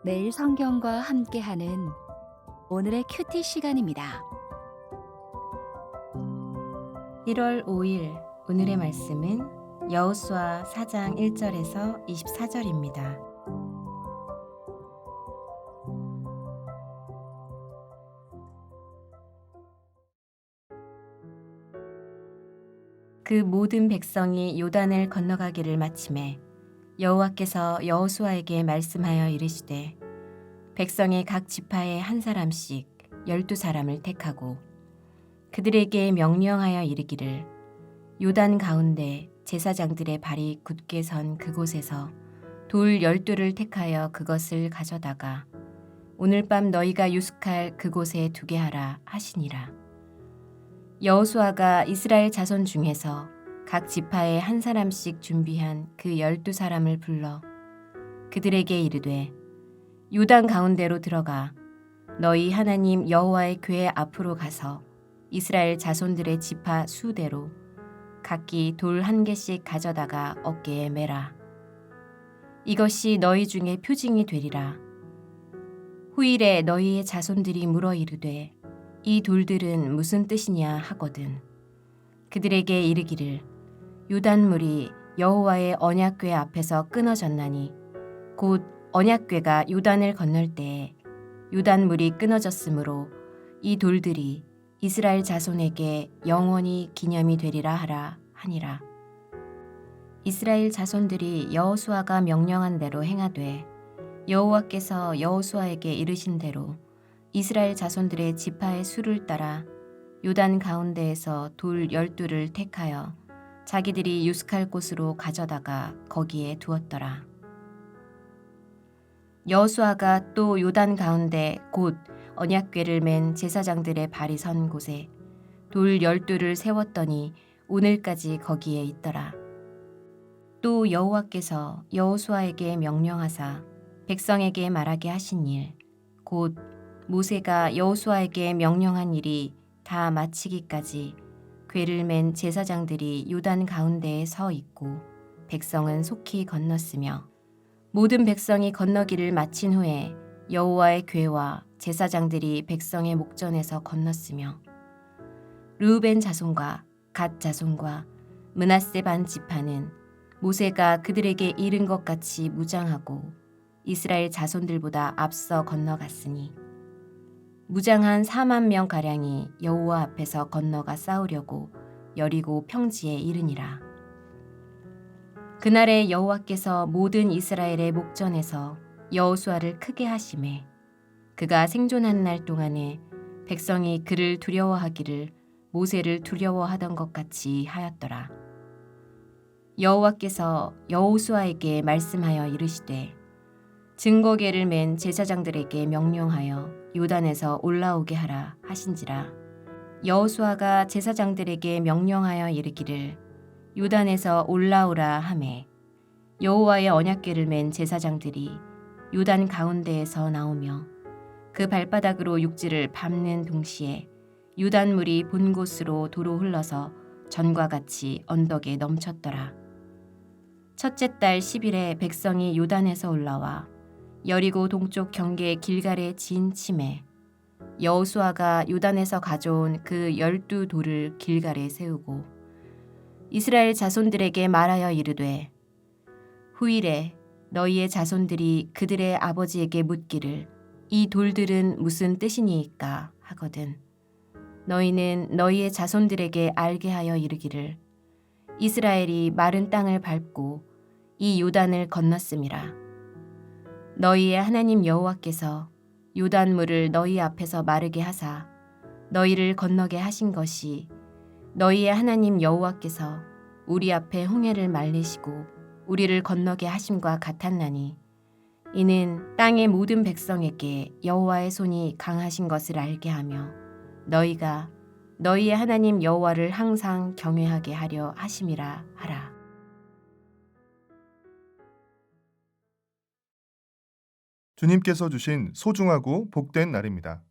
매일 성경과 함께하는 오늘의 큐티 시간입니다. 1월 5일 오늘의 말씀은 여호수아 4장 1절에서 24절입니다. 그 모든 백성이 요단을 건너가기를 마치매 여호와께서 여호수아에게 말씀하여 이르시되 백성의 각 지파에 한 사람씩 12사람을 택하고 그들에게 명령하여 이르기를 요단 가운데 제사장들의 발이 굳게 선 그곳에서 돌 12를 택하여 그것을 가져다가 오늘 밤 너희가 유숙할 그곳에 두게 하라 하시니라. 여호수아가 이스라엘 자손 중에서 각 지파에 한 사람씩 준비한 그 12사람을 불러 그들에게 이르되 요단 가운데로 들어가 너희 하나님 여호와의 궤 앞으로 가서 이스라엘 자손들의 지파 수대로 각기 돌 1개씩 가져다가 어깨에 매라. 이것이 너희 중에 표징이 되리라. 후일에 너희의 자손들이 물어 이르되 이 돌들은 무슨 뜻이냐 하거든. 그들에게 이르기를 요단물이 여호와의 언약궤 앞에서 끊어졌나니 곧 언약궤가 요단을 건널 때에 요단물이 끊어졌으므로 이 돌들이 이스라엘 자손에게 영원히 기념이 되리라 하라 하니라. 이스라엘 자손들이 여호수아가 명령한 대로 행하되 여호와께서 여호수아에게 이르신 대로 이스라엘 자손들의 지파의 수를 따라 요단 가운데에서 돌 12를 택하여 자기들이 유숙할 곳으로 가져다가 거기에 두었더라. 여호수아가 또 요단 가운데 곧 언약궤를 맨 제사장들의 발이 선 곳에 돌 12를 세웠더니 오늘까지 거기에 있더라. 또 여호와께서 여호수아에게 명령하사 백성에게 말하게 하신 일, 곧 모세가 여호수아에게 명령한 일이 다 마치기까지 궤를 맨 제사장들이 요단 가운데에 서 있고 백성은 속히 건넜으며 모든 백성이 건너기를 마친 후에 여호와의 궤와 제사장들이 백성의 목전에서 건넜으며 르우벤 자손과 갓 자손과 므낫세 반 지파는 모세가 그들에게 이른 것 같이 무장하고 이스라엘 자손들보다 앞서 건너갔으니 무장한 4만 명 가량이 여호와 앞에서 건너가 싸우려고 여리고 평지에 이르니라. 그날에 여호와께서 모든 이스라엘의 목전에서 여호수아를 크게 하심에 그가 생존한 날 동안에 백성이 그를 두려워하기를 모세를 두려워하던 것 같이 하였더라. 여호와께서 여호수아에게 말씀하여 이르시되 증거궤를 맨 제사장들에게 명령하여 요단에서 올라오게 하라 하신지라. 여호수아가 제사장들에게 명령하여 이르기를 요단에서 올라오라 하매 여호와의 언약궤를 맨 제사장들이 요단 가운데에서 나오며 그 발바닥으로 육지를 밟는 동시에 요단물이 본 곳으로 도로 흘러서 전과 같이 언덕에 넘쳤더라. 첫째 달 10일에 백성이 요단에서 올라와 여리고 동쪽 경계 길갈에 진 침에 여호수아가 요단에서 가져온 그 12돌을 길갈에 세우고 이스라엘 자손들에게 말하여 이르되 후일에 너희의 자손들이 그들의 아버지에게 묻기를 이 돌들은 무슨 뜻이니이까 하거든. 너희는 너희의 자손들에게 알게 하여 이르기를 이스라엘이 마른 땅을 밟고 이 요단을 건넜음이라. 너희의 하나님 여호와께서 요단물을 너희 앞에서 마르게 하사 너희를 건너게 하신 것이 너희의 하나님 여호와께서 우리 앞에 홍해를 말리시고 우리를 건너게 하심과 같았나니 이는 땅의 모든 백성에게 여호와의 손이 강하신 것을 알게 하며 너희가 너희의 하나님 여호와를 항상 경외하게 하려 하심이라 하라. 주님께서 주신 소중하고 복된 날입니다.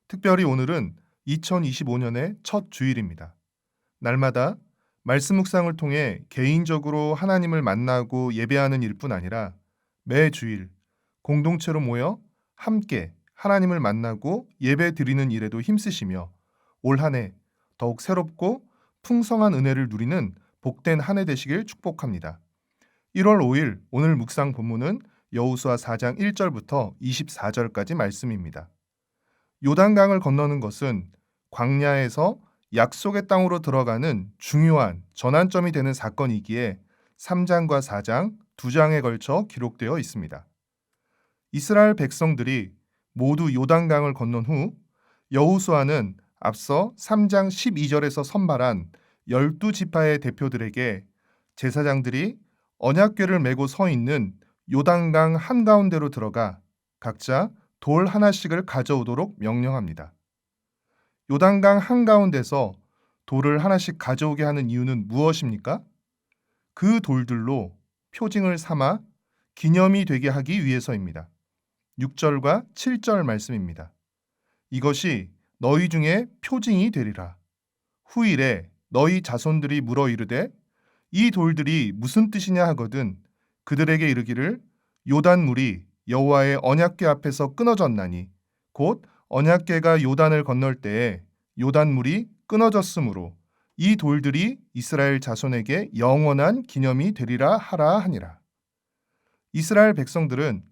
특별히 오늘은 2025년의 첫 주일입니다. 날마다 말씀 묵상을 통해 개인적으로 하나님을 만나고 예배하는 일뿐 아니라 매 주일 공동체로 모여 함께 하나님을 만나고 예배 드리는 일에도 힘쓰시며 올 한 해 더욱 새롭고 풍성한 은혜를 누리는 복된 한 해 되시길 축복합니다. 1월 5일 오늘 묵상 본문은 여호수아 4장 1절부터 24절까지 말씀입니다. 요단강을 건너는 것은 광야에서 약속의 땅으로 들어가는 중요한 전환점이 되는 사건이기에 3장과 4장 두 장에 걸쳐 기록되어 있습니다. 이스라엘 백성들이 모두 요단강을 건넌 후 여호수아는 앞서 3장 12절에서 선발한 12지파의 대표들에게 제사장들이 언약궤를 메고 서 있는 요단강 한가운데로 들어가 각자 돌 하나씩을 가져오도록 명령합니다. 요단강 한가운데서 돌을 하나씩 가져오게 하는 이유는 무엇입니까? 그 돌들로 표징을 삼아 기념이 되게 하기 위해서입니다. 6절과 7절 말씀입니다. 이것이 너희 중에 표징이 되리라. 후일에 너희 자손들이 물어 이르되 이 돌들이 무슨 뜻이냐 하거든 그들에게 이르기를 요단물이 여호와의 언약궤 앞에서 끊어졌나니 곧 언약궤가 요단을 건널 때에 요단물이 끊어졌으므로 이 돌들이 이스라엘 자손에게 영원한 기념이 되리라 하라 하니라. 이스라엘 백성들은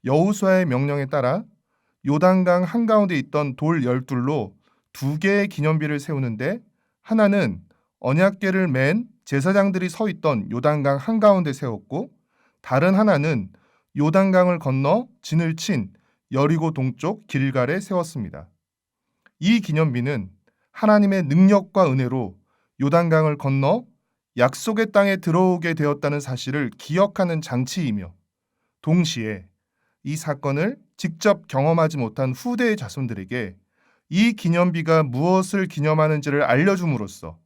여호수아의 명령에 따라 요단강 한가운데 있던 돌 12돌로 두 개의 기념비를 세우는데 하나는 언약궤를 맨 제사장들이 서 있던 요단강 한가운데 세웠고 다른 하나는 요단강을 건너 진을 친 여리고 동쪽 길갈에 세웠습니다. 이 기념비는 하나님의 능력과 은혜로 요단강을 건너 약속의 땅에 들어오게 되었다는 사실을 기억하는 장치이며 동시에 이 사건을 직접 경험하지 못한 후대의 자손들에게 이 기념비가 무엇을 기념하는지를 알려줌으로써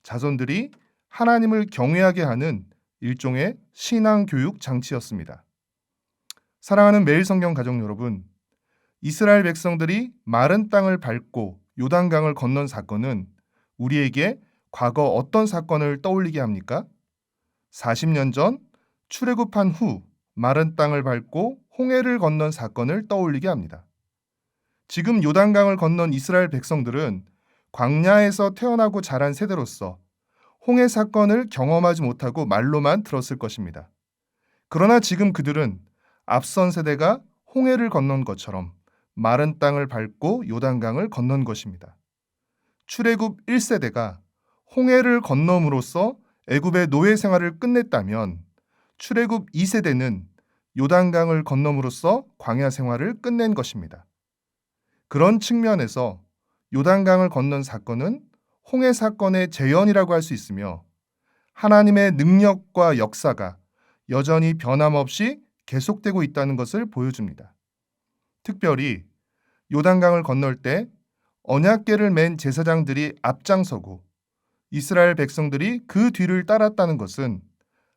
자손들이 하나님을 경외하게 하는 일종의 신앙교육 장치였습니다. 사랑하는 매일 성경 가족 여러분, 이스라엘 백성들이 마른 땅을 밟고 요단강을 건넌 사건은 우리에게 과거 어떤 사건을 떠올리게 합니까? 40년 전 출애굽한 후 마른 땅을 밟고 홍해를 건넌 사건을 떠올리게 합니다. 지금 요단강을 건넌 이스라엘 백성들은 광야에서 태어나고 자란 세대로서 홍해 사건을 경험하지 못하고 말로만 들었을 것입니다. 그러나 지금 그들은 앞선 세대가 홍해를 건넌 것처럼 마른 땅을 밟고 요단강을 건넌 것입니다. 출애굽 1세대가 홍해를 건nom으로써 애굽의 노예 생활을 끝냈다면 출애굽 2세대는 요단강을 건nom으로써 광야 생활을 끝낸 것입니다. 그런 측면에서 요단강을 건넌 사건은 홍해 사건의 재현이라고 할 수 있으며 하나님의 능력과 역사가 여전히 변함없이 계속되고 있다는 것을 보여줍니다. 특별히 요단강을 건널 때 언약궤를 맨 제사장들이 앞장서고 이스라엘 백성들이 그 뒤를 따랐다는 것은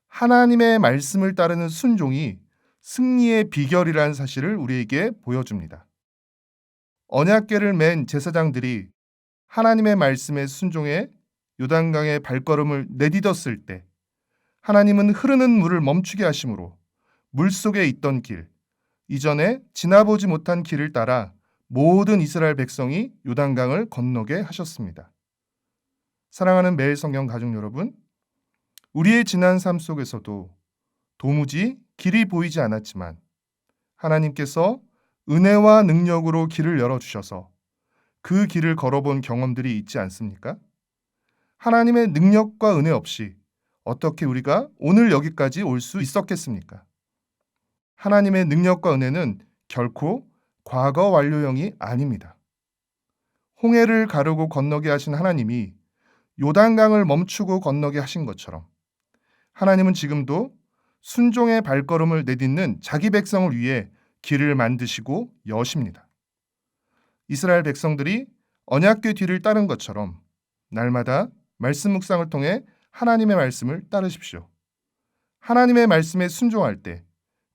하나님의 말씀을 따르는 순종이 승리의 비결이라는 사실을 우리에게 보여줍니다. 언약궤를 맨 제사장들이 하나님의 말씀에 순종해 요단강의 발걸음을 내딛었을 때 하나님은 흐르는 물을 멈추게 하심으로 물속에 있던 길, 이전에 지나보지 못한 길을 따라 모든 이스라엘 백성이 요단강을 건너게 하셨습니다. 사랑하는 매일 성경 가족 여러분, 우리의 지난 삶 속에서도 도무지 길이 보이지 않았지만 하나님께서 은혜와 능력으로 길을 열어주셔서 그 길을 걸어본 경험들이 있지 않습니까? 하나님의 능력과 은혜 없이 어떻게 우리가 오늘 여기까지 올 수 있었겠습니까? 하나님의 능력과 은혜는 결코 과거 완료형이 아닙니다. 홍해를 가르고 건너게 하신 하나님이 요단강을 멈추고 건너게 하신 것처럼 하나님은 지금도 순종의 발걸음을 내딛는 자기 백성을 위해 길을 만드시고 여십니다. 이스라엘 백성들이 언약궤 뒤를 따른 것처럼 날마다 말씀 묵상을 통해 하나님의 말씀을 따르십시오. 하나님의 말씀에 순종할 때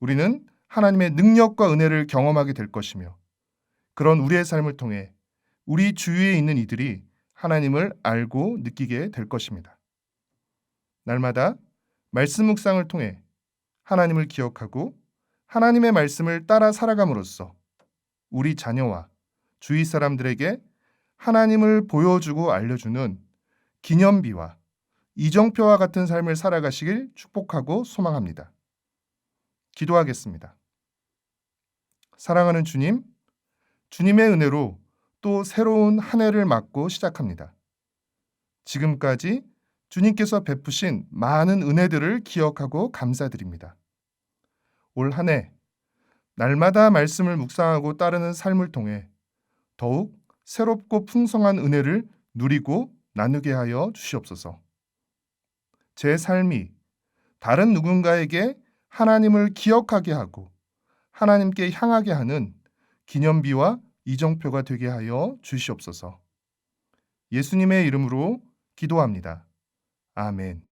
우리는 하나님의 능력과 은혜를 경험하게 될 것이며 그런 우리의 삶을 통해 우리 주위에 있는 이들이 하나님을 알고 느끼게 될 것입니다. 날마다 말씀 묵상을 통해 하나님을 기억하고 하나님의 말씀을 따라 살아감으로써 우리 자녀와 주위 사람들에게 하나님을 보여주고 알려주는 기념비와 이정표와 같은 삶을 살아가시길 축복하고 소망합니다. 기도하겠습니다. 사랑하는 주님, 주님의 은혜로 또 새로운 한 해를 맞고 시작합니다. 지금까지 주님께서 베푸신 많은 은혜들을 기억하고 감사드립니다. 올 한 해 날마다 말씀을 묵상하고 따르는 삶을 통해 더욱 새롭고 풍성한 은혜를 누리고 나누게 하여 주시옵소서. 제 삶이 다른 누군가에게 하나님을 기억하게 하고 하나님께 향하게 하는 기념비와 이정표가 되게 하여 주시옵소서. 예수님의 이름으로 기도합니다. 아멘.